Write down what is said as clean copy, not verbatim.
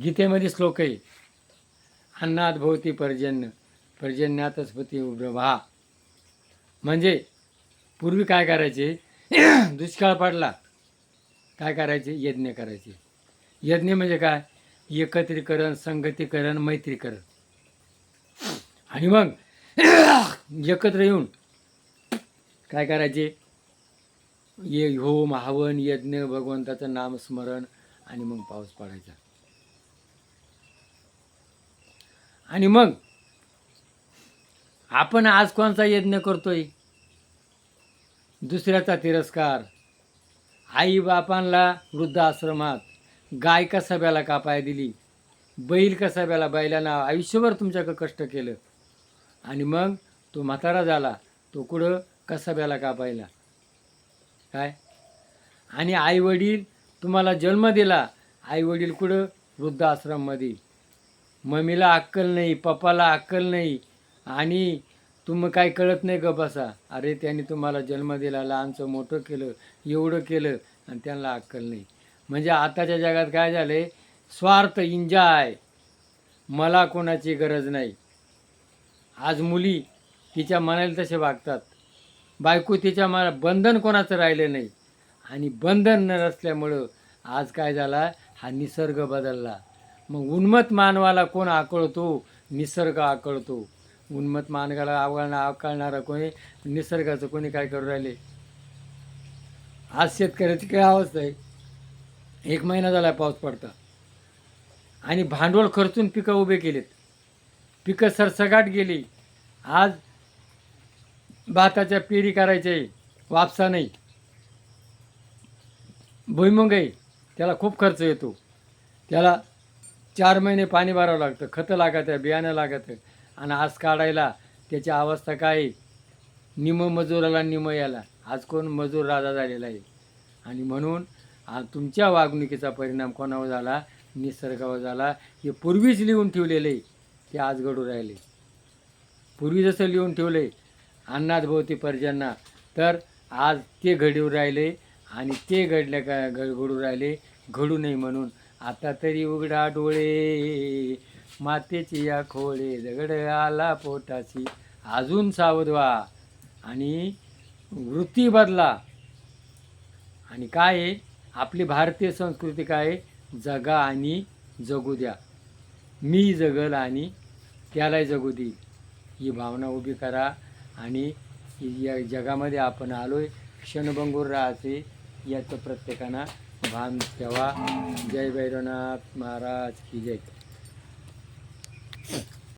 गीतेमध्ये श्लोक आहे, अन्नात भवती पर्जन्य पर्जन्यातच पती प्रभा. म्हणजे पूर्वी काय करायचे, दुष्काळ पडला काय करायचे, यज्ञ करायचे. यज्ञ म्हणजे काय, एकत्रीकरण, संगतीकरण, मैत्रीकरण. आणि मग एकत्र येऊन काय करायचे, ये होम हवन यज्ञ, भगवंताचं नामस्मरण, आणि मग पाऊस पडायचा. आणि मग आपण आज कोणचा यज्ञ करतोय, दुसऱ्याचा तिरस्कार. आई बापांना वृद्धाश्रमात, गाय कसाब्याला कापाय दिली, बैल कसाब्याला, बैलांना आयुष्यभर तुमच्याकडं कष्ट केलं, आणि मग तो म्हातारा झाला, तो कुठं कसाब्याला कापायला काय. आणि आईवडील तुम्हाला जन्म दिला, आईवडील कुठं वृद्धाश्रममध्ये. मम्मीला अक्कल नाही, पप्पाला अक्कल नाही, आणि तुम्ही काय कळत नाही ग बसा. अरे त्यांनी तुम्हाला जन्म दिला, लहानचं मोठं केलं, एवढं केलं, आणि त्यांना अक्कल नाही. म्हणजे आताच्या जगात काय झालं आहे, स्वार्थ, इंजाय, मला कोणाची गरज नाही. आज मुली तिच्या मनाला तसे वागतात, बायको तिच्या बंधन कोणाचं राहिलं नाही. आणि बंधन नसल्यामुळं आज काय झाला, हा निसर्ग बदलला. मग उन्मत्त मानवाला कोण आकळतो, निसर्ग आकळतो. उन्मत्त मानवाला आकळणारा कोणी, निसर्गाचं कोणी काय करू राहिले. आज शेतकऱ्याची काय अवस्था आहे, 1 महिना झाला पाऊस पडता, आणि भांडवल खर्चून पिकं उभे केलेत, पिकं सरसगाट गेली. आज भाताच्या पेरी करायचे, वापसा नाही, भुईमुग आहे, त्याला खूप खर्च येतो, त्याला 4 महिने पाणी भरावं लागतं, खतं लागत आहे, बियाणं लागत आहे. आणि आज काढायला त्याची अवस्था काय, निम मजुराला निम याला. आज कोण मजूर राजा झालेला आहे. आणि म्हणून तुमच्या वागणुकीचा परिणाम कोणावर झाला, निसर्गावर झाला. हे पूर्वीच लिहून ठेवलेले ते आज घडू राहिले. पूर्वी जसं लिहून ठेवले अन्नात भोवती पर्जन्या, तर आज ते घडू राहिले, आणि ते घडू राहिले, घडू नये म्हणून आता तरी उघडा डोळे, मातेची या खोळे, दगड आला पोटाशी, अजून सावध व्हा, आणि वृत्ती बदला. आणि काय आहे, आपली भारतीय संस्कृती काय आहे, जगा आणि जगू द्या, मी जगल आणि त्यालाही जगू देईल, ही भावना उभी करा. आणि या जगामध्ये आपण आलोय, क्षणभंगूर राहायचे याचं प्रत्येकानं भान ठेवा. जय भैरवनाथ महाराज की जय.